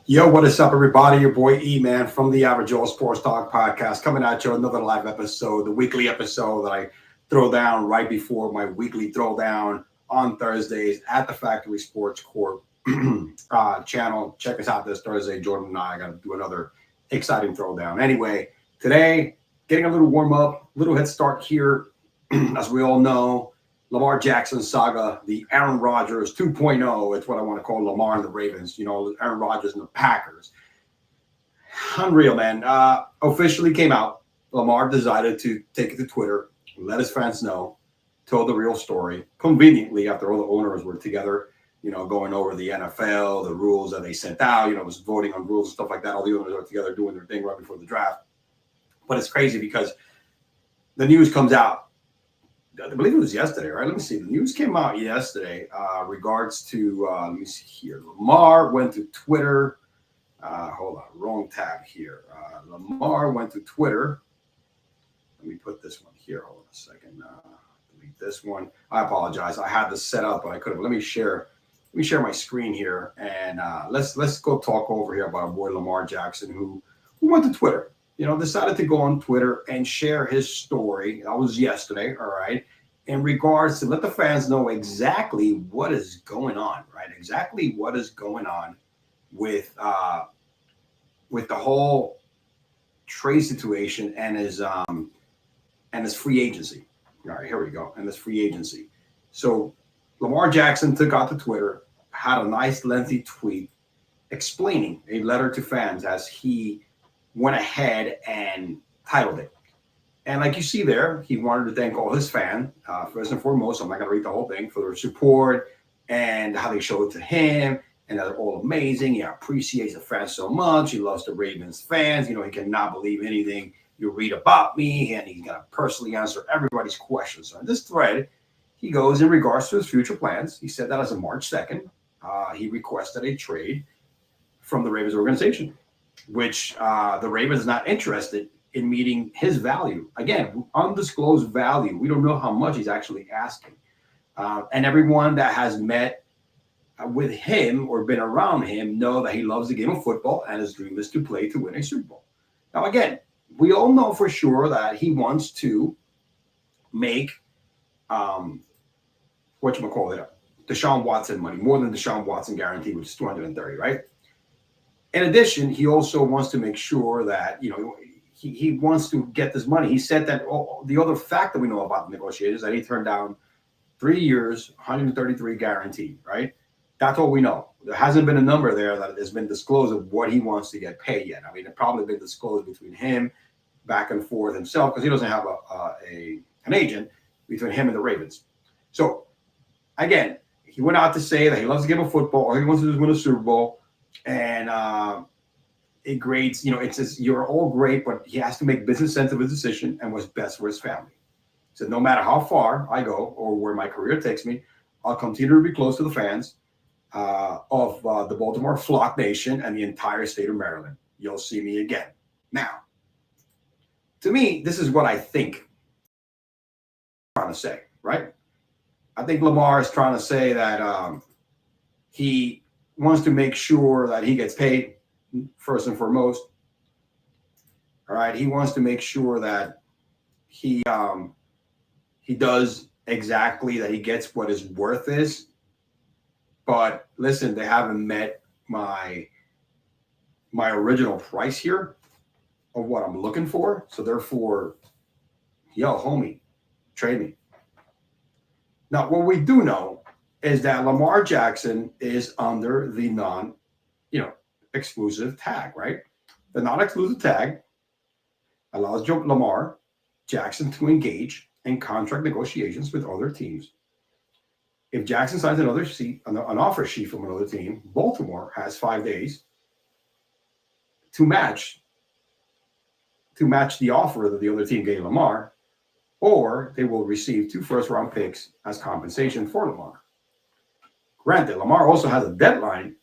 Yo, what is up, everybody? Your boy E-Man from the Average Joe Sports Talk Podcast coming at you another live episode, the weekly episode that I throw down right before my weekly throwdown on Thursdays at the Factory Sports Corp channel. Check us out this Thursday. Jordan and I got to do another exciting throwdown. Anyway, today, getting a little warm up, little head start here. As we all know, Lamar Jackson saga, the Aaron Rodgers 2.0. It's what I want to call Lamar and the Ravens. You know, Aaron Rodgers and the Packers. Unreal, man. Officially came out. Lamar decided to take it to Twitter, let his fans know, told the real story. Conveniently, after all the owners were together, you know, going over the NFL, the rules that they sent out, you know, was voting on rules and stuff like that. All the owners are together doing their thing right before the draft. But it's crazy because the news comes out. I believe it was yesterday, right? Let me see. The news came out yesterday regards to, let me see here. Lamar went to Twitter. Hold on, wrong tab here. Lamar went to Twitter. Let me put this one here. Hold on a second. Delete this one. I apologize. I had this set up, but I couldn't. Let me share my screen here, and let's go talk over here about our boy Lamar Jackson, who went to Twitter. You know, decided to go on Twitter and share his story. That was yesterday, all right, in regards to let the fans know exactly what is going on, right? Exactly what is going on with the whole trade situation and his free agency. All right, here we go. And his free agency. So Lamar Jackson took out to Twitter, had a nice lengthy tweet explaining a letter to fans as he went ahead and titled it. And like you see there, he wanted to thank all his fans, first and foremost. I'm not going to read the whole thing, for their support and how they showed it to him. And they're all amazing. He appreciates the fans so much. He loves the Ravens fans. You know, he cannot believe anything you read about me. And he's going to personally answer everybody's questions. So in this thread, he goes in regards to his future plans. He said that as of March 2nd, he requested a trade from the Ravens organization, which the Ravens is not interested in meeting his value. Again, undisclosed value. We don't know how much he's actually asking. And everyone that has met with him or been around him know that he loves the game of football and his dream is to play to win a Super Bowl. Now, again, we all know for sure that he wants to make, Deshaun Watson money, more than Deshaun Watson guarantee, which is $230, right? In addition, he also wants to make sure that, you know, he wants to get this money. He said that the other fact that we know about the negotiators that he turned down 3 years, 133 guaranteed, right? That's all we know. There hasn't been a number there that has been disclosed of what he wants to get paid yet. I mean, it probably been disclosed between him, back and forth himself, because he doesn't have an agent, between him and the Ravens. So, again, he went out to say that he loves the game of football. All he wants to do is win a Super Bowl. And it grades, you know, it says you're all great, but he has to make business sense of his decision and what's best for his family. So no matter how far I go or where my career takes me, I'll continue to be close to the fans of the Baltimore Flock Nation and the entire state of Maryland. You'll see me again. Now, to me, this is what I think I'm trying to say, right? I think Lamar is trying to say that he wants to make sure that he gets paid first and foremost. All right. He wants to make sure that he does exactly that he gets what his worth is. But listen, they haven't met my original price here of what I'm looking for. So therefore, yo, homie, trade me. Now, what we do know is that Lamar Jackson is under the exclusive tag, right? The non-exclusive tag allows Lamar Jackson to engage in contract negotiations with other teams. If Jackson signs an offer sheet from another team, Baltimore has 5 days to match the offer that the other team gave Lamar, or they will receive 2 first-round picks as compensation for Lamar. Granted, Lamar also has a deadline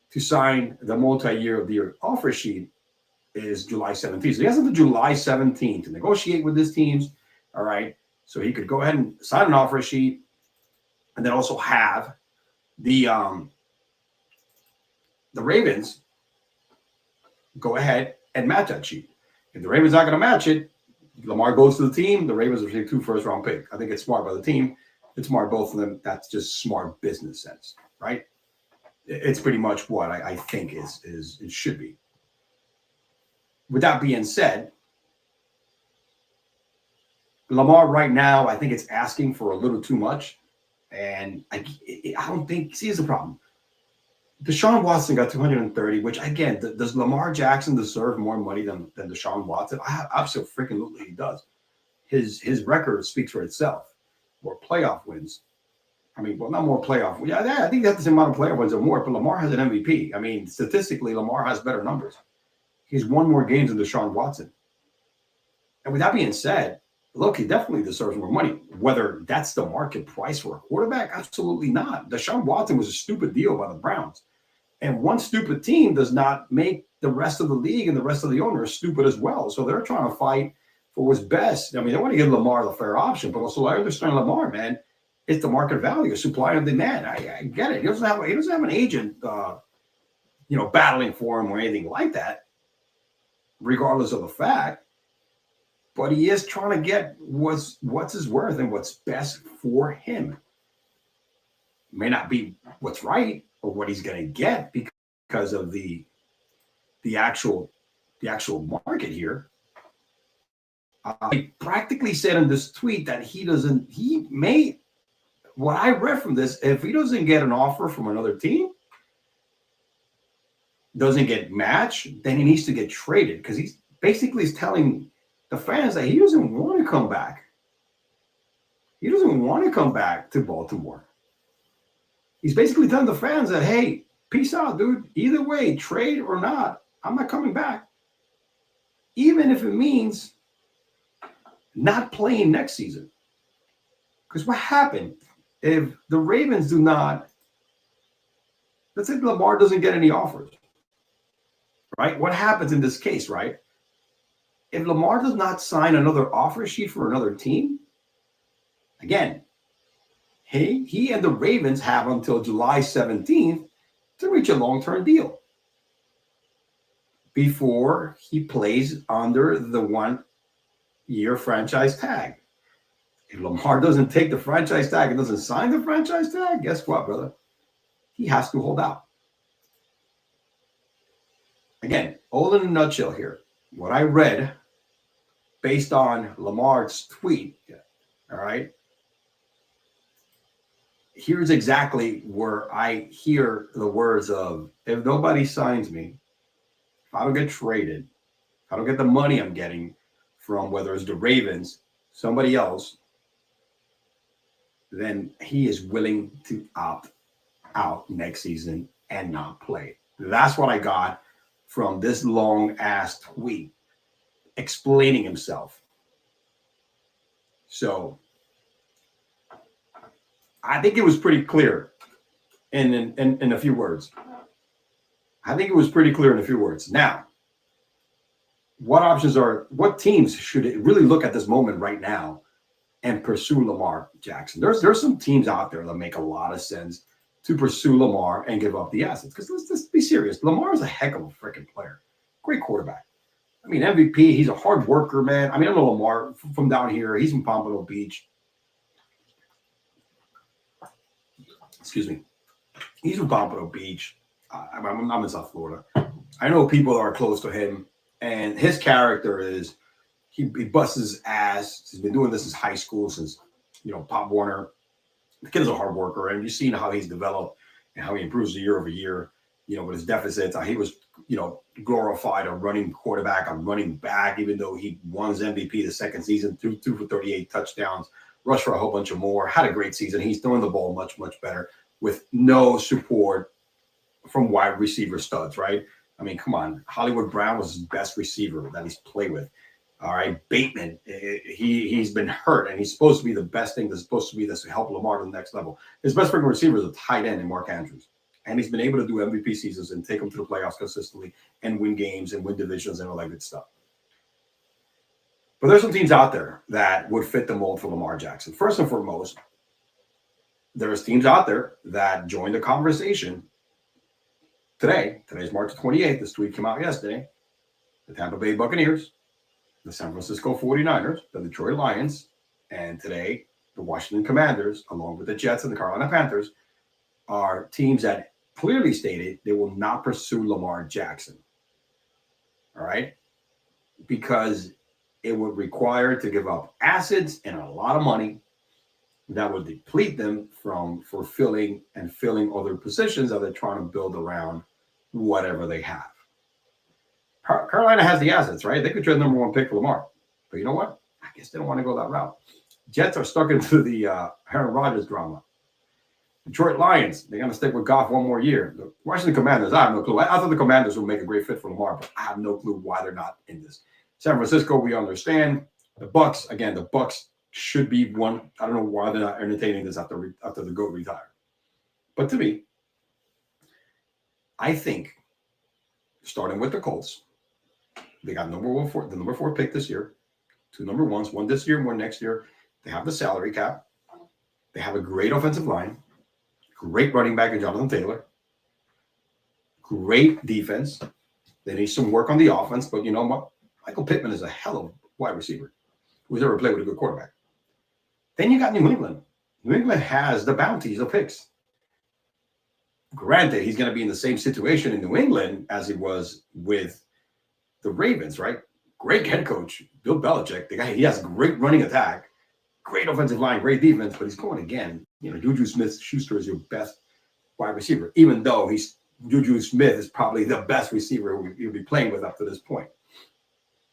to sign the multi-year offer sheet is July 17th. So he has until July 17th to negotiate with his teams, all right? So he could go ahead and sign an offer sheet and then also have the Ravens go ahead and match that sheet. If the Ravens not going to match it, Lamar goes to the team. The Ravens receive 2 first-round picks. I think it's smart by the team. It's smart both of them. That's just smart business sense, right? It's pretty much what I think is it should be. With that being said, Lamar right now, I think it's asking for a little too much. And I don't think, see, here's the problem. Deshaun Watson got 230, which again, does Lamar Jackson deserve more money than Deshaun Watson? Absolutely he does. His record speaks for itself. More playoff wins. I mean, well, not more playoff. Yeah, I think that's the same amount of playoff wins or more, but Lamar has an MVP. I mean, statistically, Lamar has better numbers. He's won more games than Deshaun Watson. And with that being said, look, he definitely deserves more money. Whether that's the market price for a quarterback, absolutely not. Deshaun Watson was a stupid deal by the Browns. And one stupid team does not make the rest of the league and the rest of the owners stupid as well. So they're trying to fight for what's best. I mean, they want to give Lamar the fair option, but also I understand Lamar, man. It's the market value, supply and demand. I get it. He doesn't have an agent, battling for him or anything like that, regardless of the fact. But he is trying to get what's his worth and what's best for him. May not be what's right or what he's going to get because of the actual market here. He practically said in this tweet that what I read from this, if he doesn't get an offer from another team, doesn't get matched, then he needs to get traded because he's basically telling the fans that he doesn't want to come back. He doesn't want to come back to Baltimore. He's basically telling the fans that, hey, peace out, dude. Either way, trade or not, I'm not coming back. Even if it means not playing next season. Because what happened if the Ravens do not, let's say Lamar doesn't get any offers, right? What happens in this case, right? If Lamar does not sign another offer sheet for another team, again, he and the Ravens have until July 17th to reach a long-term deal before he plays under the 1-year franchise tag. If Lamar doesn't take the franchise tag and doesn't sign the franchise tag, guess what, brother? He has to hold out. Again, all in a nutshell here, what I read based on Lamar's tweet, all right, here's exactly where I hear the words of, if nobody signs me, if I don't get traded, if I don't get the money I'm getting from whether it's the Ravens, somebody else, then he is willing to opt out next season and not play. That's what I got from this long-ass tweet explaining himself. So I think it was pretty clear in a few words. Now, what teams should really look at this moment right now and pursue Lamar Jackson? There's some teams out there that make a lot of sense to pursue Lamar and give up the assets. Because let's be serious. Lamar is a heck of a freaking player. Great quarterback. I mean, MVP, he's a hard worker, man. I mean, I know Lamar from down here. He's from Pompano Beach. Excuse me. He's from Pompano Beach. I'm in South Florida. I know people that are close to him. And his character is, he busts his ass. He's been doing this since high school, since, Pop Warner. The kid is a hard worker, and you've seen how he's developed and how he improves year over year. With his deficits, he was, glorified a running quarterback, a running back, even though he won his MVP the second season, threw 2 for 38 touchdowns, rushed for a whole bunch of more, had a great season. He's throwing the ball much, much better with no support from wide receiver studs, right? I mean, come on. Hollywood Brown was his best receiver that he's played with. All right. Bateman, he's been hurt, and he's supposed to be the best thing that's supposed to be this to help Lamar to the next level. His best freaking receiver is a tight end in Mark Andrews. And he's been able to do MVP seasons and take them to the playoffs consistently and win games and win divisions and all that good stuff. But there's some teams out there that would fit the mold for Lamar Jackson. First and foremost, there's teams out there that joined the conversation today. Today's March 28th. This tweet came out yesterday. The Tampa Bay Buccaneers, the San Francisco 49ers, the Detroit Lions, and today the Washington Commanders, along with the Jets and the Carolina Panthers, are teams that clearly stated they will not pursue Lamar Jackson. All right? Because it would require to give up assets and a lot of money that would deplete them from fulfilling and filling other positions that they're trying to build around whatever they have. Carolina has the assets, right? They could trade number one pick for Lamar. But you know what? I guess they don't want to go that route. Jets are stuck into the Aaron Rodgers drama. Detroit Lions, they're going to stick with Goff one more year. The Washington Commanders, I have no clue. I thought the Commanders would make a great fit for Lamar, but I have no clue why they're not in this. San Francisco, we understand. The Bucks, again, the Bucks should be one. I don't know why they're not entertaining this after the GOAT retired. But to me, I think, starting with the Colts, they got the number 4 pick this year, 2 number ones, one this year, one next year. They have the salary cap. They have a great offensive line. Great running back in Jonathan Taylor. Great defense. They need some work on the offense, but you know what? Michael Pittman is a hell of a wide receiver who's ever played with a good quarterback. Then you got New England. New England has the bounties of picks. Granted, he's going to be in the same situation in New England as he was with the Ravens, right? Great head coach, Bill Belichick. The guy, he has a great running attack, great offensive line, great defense, but he's going again. Juju Smith-Schuster is your best wide receiver, even though Juju Smith is probably the best receiver you'll be playing with up to this point.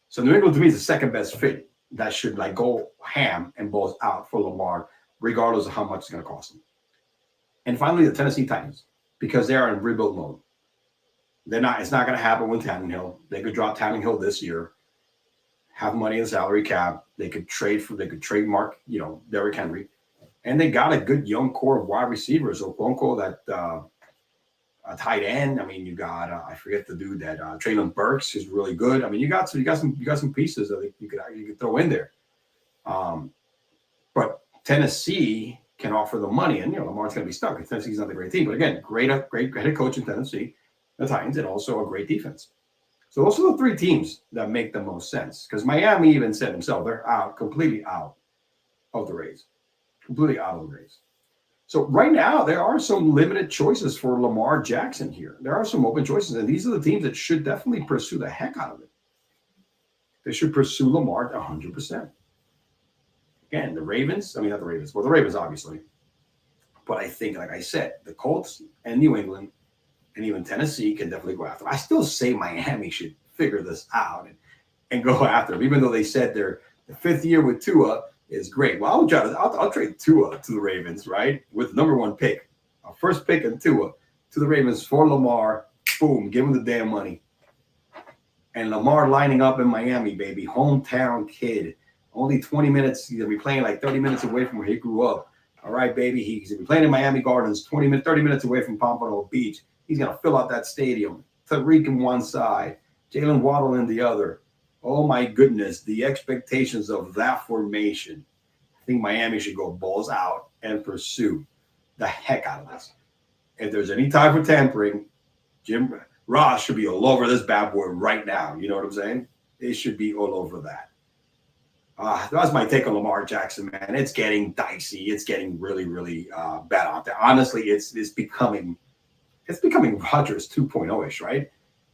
So New England to me is the second best fit that should go ham and balls out for Lamar, regardless of how much it's going to cost him. And finally, the Tennessee Titans, because they are in rebuild mode. It's not going to happen with Tannehill. They could drop Tannehill this year, have money in the salary cap. They could trade Mark, Derrick Henry. And they got a good young core of wide receivers. Okonkwo, that a tight end. I mean, you got I forget the dude that Traylon Burks is really good. I mean, you got some pieces that you could throw in there. But Tennessee can offer the money, and Lamar's going to be stuck. Tennessee's not a great team, but again, great head coach in Tennessee, the Titans, and also a great defense. So those are the 3 teams that make the most sense. Because Miami even said themselves they're completely out of the race. Completely out of the race. So right now, there are some limited choices for Lamar Jackson here. There are some open choices, and these are the teams that should definitely pursue the heck out of it. They should pursue Lamar 100%. Again, the Ravens, not the Ravens. Well, the Ravens, obviously. But I think, like I said, the Colts and New England and even Tennessee can definitely go after him. I still say Miami should figure this out and go after him, even though they said the 5th year with Tua is great. Well, I'll trade Tua to the Ravens, right? With the number 1 pick, our first pick and Tua to the Ravens for Lamar. Boom, give him the damn money. And Lamar lining up in Miami, baby, hometown kid. Only 20 minutes. He's gonna be playing 30 minutes away from where he grew up. All right, baby. He's gonna be playing in Miami Gardens, 30 minutes away from Pompano Beach. He's gonna fill out that stadium. Tariq on one side, Jalen Waddle in the other. Oh my goodness, the expectations of that formation. I think Miami should go balls out and pursue the heck out of this. If there's any time for tampering, Jim Ross should be all over this bad boy right now. You know what I'm saying? It should be all over that. That's my take on Lamar Jackson, man. It's getting dicey. It's getting really, really bad out there. Honestly, it's becoming Rodgers 2.0-ish, right?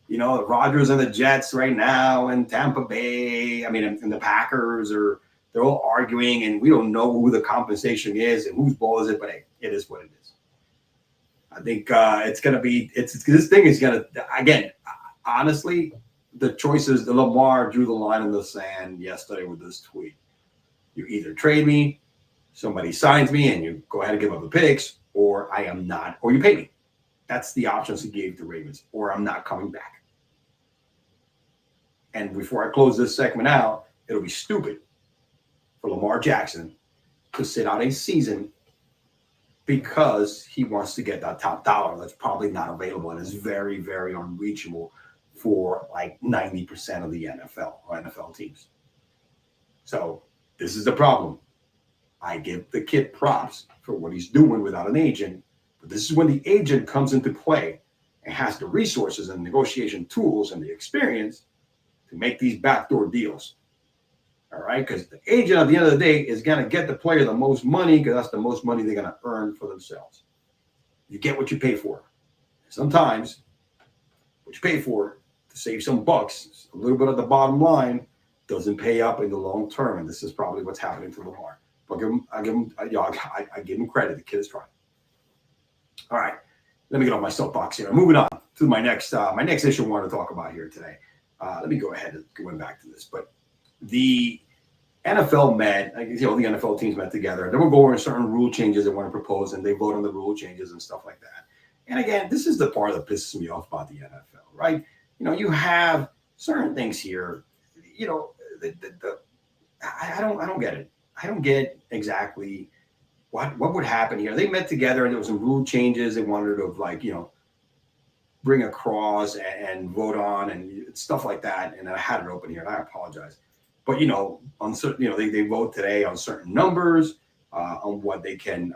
The Rodgers and the Jets right now, and Tampa Bay. And the Packers are they're all arguing, and we don't know who the compensation is and whose ball is it, but hey, it is what it is. I think it's going to be, this thing is going to, again, honestly, the choices, the Lamar drew the line in the sand yesterday with this tweet. You either trade me, somebody signs me, and you go ahead and give up the picks, or I am not, or you pay me. That's the options he gave the Ravens, or I'm not coming back. And before I close this segment out, it'll be stupid for Lamar Jackson to sit out a season because he wants to get that top dollar that's probably not available and is very, very unreachable for like 90% of the NFL or NFL teams. So this is the problem. I give the kid props for what he's doing without an agent, but this is when the agent comes into play and has the resources and negotiation tools and the experience to make these backdoor deals. All right, because the agent at the end of the day is going to get the player the most money because that's the most money they're going to earn for themselves. You get what you pay for. Sometimes what you pay for to save some bucks, a little bit of the bottom line, doesn't pay up in the long term, and this is probably what's happening to Lamar. But I give him credit. The kid is trying. All right, let me get off my soapbox here. Moving on to my next issue I want to talk about here today. Let me go ahead and go back to this, but the NFL met, the NFL teams met together. They will go over certain rule changes they want to propose, and they vote on the rule changes and stuff like that. And again, this is the part that pisses me off about the NFL, right? You have certain things here. I don't get it. I don't get exactly what would happen here. They met together, and there was some rule changes they wanted to bring across and vote on and stuff like that. And I had it open here, and I apologize. But on certain, they vote today on certain numbers, on what they can.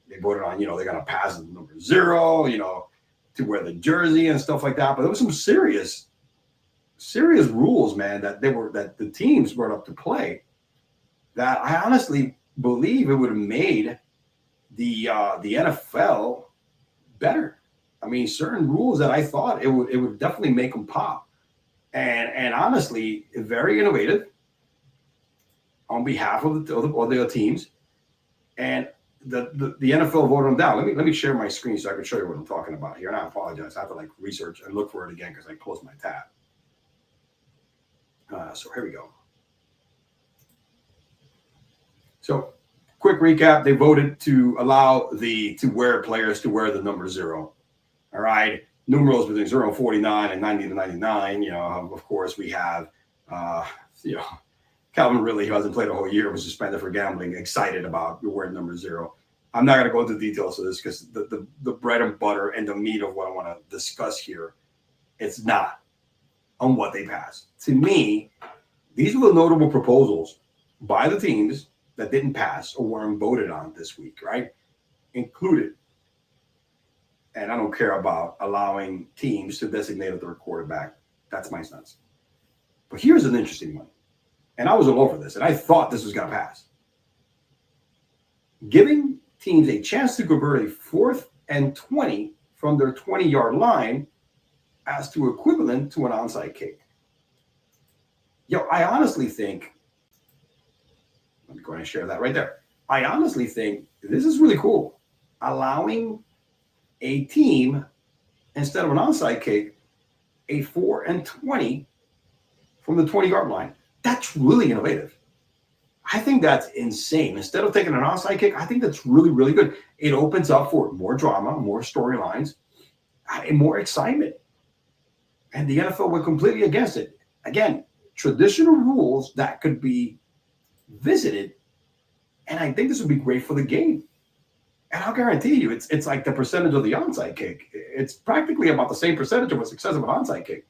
They voted on, they're gonna pass the number 0, to wear the jersey and stuff like that. But there was some serious rules, man, that the teams brought up to play. That I honestly believe it would have made the NFL better. I mean, certain rules that I thought it would definitely make them pop, and honestly, very innovative on behalf of the teams, and the NFL voted them down. Let me share my screen so I can show you what I'm talking about here. And I apologize, I have to research and look for it again because I closed my tab. So here we go. So quick recap: they voted to allow players to wear the number 0. All right, numerals between 0 and 49 and 90 to 99. Of course, we have Calvin Ridley, who hasn't played a whole year, was suspended for gambling, excited about wearing number 0. I'm not going to go into details of this because the bread and butter and the meat of what I want to discuss here, it's not on what they passed. To me, these were the notable proposals by the teams that didn't pass or weren't voted on this week, right? Included. And I don't care about allowing teams to designate a third quarterback. That's my stance. But here's an interesting one. And I was all over this, and I thought this was going to pass. Giving teams a chance to convert a 4th and 20 from their 20-yard line as to equivalent to an onside kick. I honestly think, let me go ahead and share that right there. I honestly think this is really cool. Allowing a team, instead of an onside kick, a 4th and 20 from the 20-yard line. That's really innovative. I think that's insane. Instead of taking an onside kick, I think that's really, really good. It opens up for more drama, more storylines, and more excitement. And the NFL went completely against it. Again, traditional rules that could be visited, and I think this would be great for the game. And I'll guarantee you, it's like the percentage of the onside kick. It's practically about the same percentage of a success of an onside kick.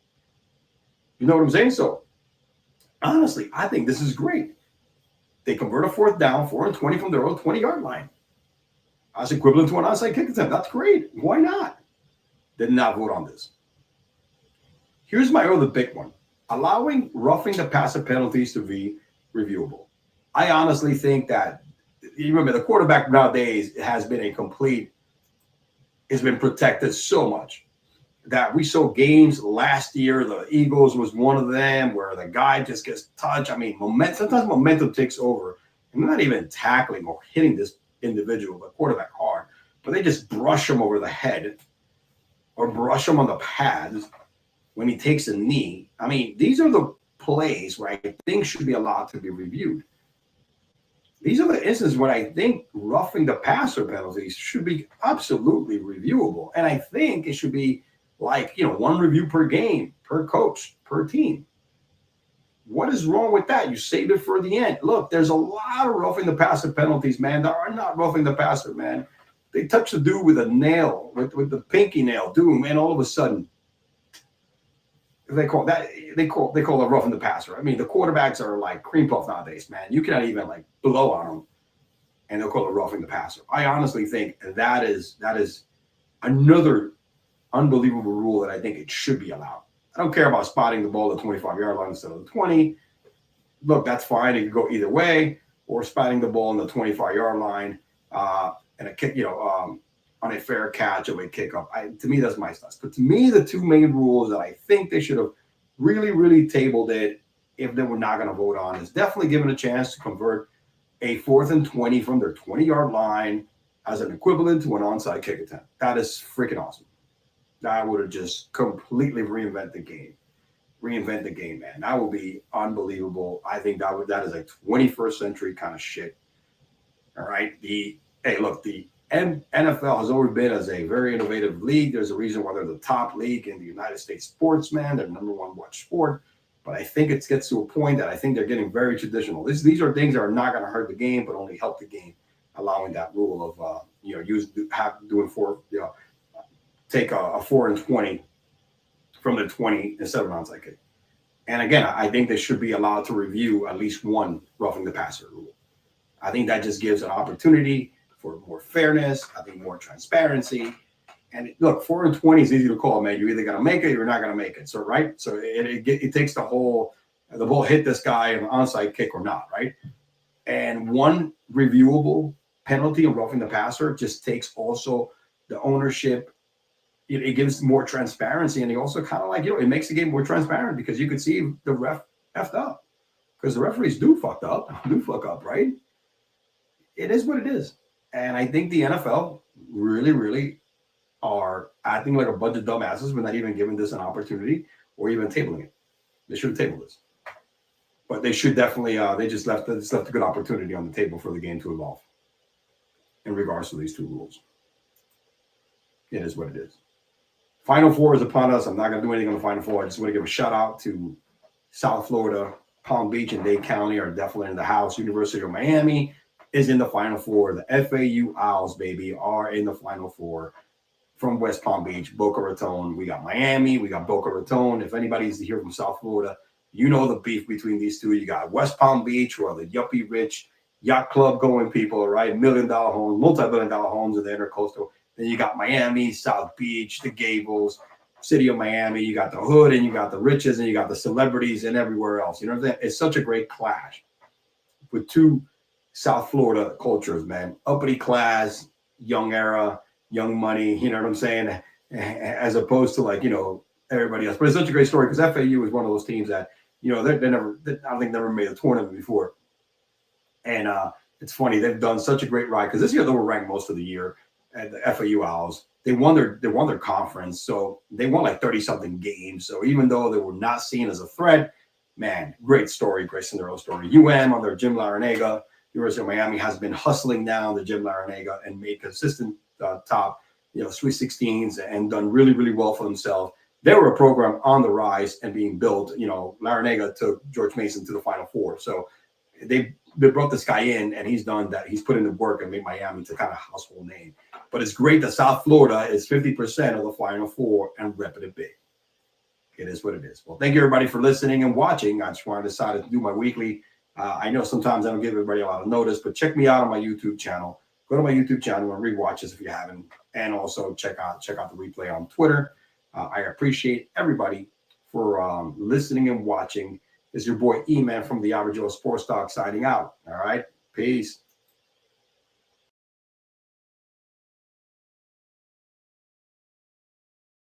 You know what I'm saying? So, honestly, I think this is great. They convert a 4th down, 4 and 20 from their own 20-yard line. That's equivalent to an onside kick attempt. That's great. Why not? Did not vote on this. Here's my other big one. Allowing roughing the passer penalties to be reviewable. I honestly think that, you remember, the quarterback nowadays has been protected so much. that we saw games last year. The Eagles was one of them where the guy just gets touched. I mean, sometimes momentum takes over, and they're not even tackling or hitting this individual, the quarterback, hard, but they just brush him over the head or brush him on the pads when he takes a knee. I mean, these are the plays where I think should be allowed to be reviewed. These are the instances where I think roughing the passer penalties should be absolutely reviewable. And I think it should be like, one review per game, per coach, per team. What is wrong with that? You save it for the end. Look, there's a lot of roughing the passer penalties, man, that are not roughing the passer, man. They touch the dude with a nail, with the pinky nail, dude, man, all of a sudden, they call it roughing the passer. I mean, the quarterbacks are like cream puff nowadays, man. You cannot even like blow on them, and they'll call it roughing the passer. I honestly think that is another unbelievable rule that I think it should be allowed. I don't care about spotting the ball at the 25-yard line instead of the 20. Look, that's fine. It can go either way, or spotting the ball on the 25-yard line and a kick, on a fair catch of a kickoff. To me, that's my stuff. But to me, the two main rules that I think they should have really, really tabled it if they were not going to vote on is definitely given a chance to convert a 4th and 20 from their 20-yard line as an equivalent to an onside kick attempt. That is freaking awesome. That would have just completely reinvented the game. Reinvent the game, man. That would be unbelievable. I think that is like 21st century kind of shit. All right. The NFL has always been as a very innovative league. There's a reason why they're the top league in the United States sports, man. They're number one watch sport. But I think it gets to a point that I think they're getting very traditional. These are things that are not going to hurt the game, but only help the game, allowing that rule of take a 4 and 20 from the 20 instead of an onside kick. And again, I think they should be allowed to review at least one roughing the passer rule. I think that just gives an opportunity for more fairness. I think more transparency. And look, 4 and 20 is easy to call, man. You're either going to make it or you're not going to make it. So, right? So it takes the ball hit this guy an onside kick or not, right? And one reviewable penalty on roughing the passer just takes also the ownership. It gives more transparency, and it also kind of like, it makes the game more transparent because you could see the ref effed up because the referees do fuck up, right? It is what it is. And I think the NFL really, really are acting like a bunch of dumbasses when not even giving this an opportunity or even tabling it. They should have tabled this. But they should definitely, they just left a good opportunity on the table for the game to evolve in regards to these two rules. It is what it is. Final Four is upon us. I'm not going to do anything on the Final Four. I just want to give a shout out to South Florida. Palm Beach and Dade County are definitely in the house. University of Miami is in the Final Four. The FAU Owls, baby, are in the Final Four from West Palm Beach, Boca Raton. We got Miami. We got Boca Raton. If anybody's here from South Florida, you know the beef between these two. You got West Palm Beach, who are the yuppie rich yacht club going people, right? $1 million homes, multi-billion-dollar homes in the intercoastal. Then you got Miami, South Beach, the Gables, city of Miami. You got the hood and you got the riches and you got the celebrities and everywhere else. You know what I'm saying? It's such a great clash with two South Florida cultures, man. Uppity class, young era, young money, you know what I'm saying? As opposed to like, everybody else. But it's such a great story because FAU is one of those teams that, I don't think never made a tournament before. And it's funny, they've done such a great ride because this year they were ranked most of the year. At the FAU Owls, they won their conference, so they won like 30-something games. So even though they were not seen as a threat, man, great story, great Cinderella story. under Jim Larinaga, University of Miami has been hustling down the Jim Larinaga and made consistent top, Sweet 16s and done really, really well for themselves. They were a program on the rise and being built. Larinaga took George Mason to the Final Four, so they brought this guy in, and he's done that. He's put in the work and made Miami to kind of household name. But it's great that South Florida is 50% of the Final Four and repping it big. It is what it is. Well, thank you, everybody, for listening and watching. I just wanted to decide to do my weekly. I know sometimes I don't give everybody a lot of notice, but check me out on my YouTube channel. Go to my YouTube channel and rewatch this if you haven't. And also check out the replay on Twitter. I appreciate everybody for listening and watching. This is your boy E-Man from the Average Joe Sports Talk signing out. All right. Peace.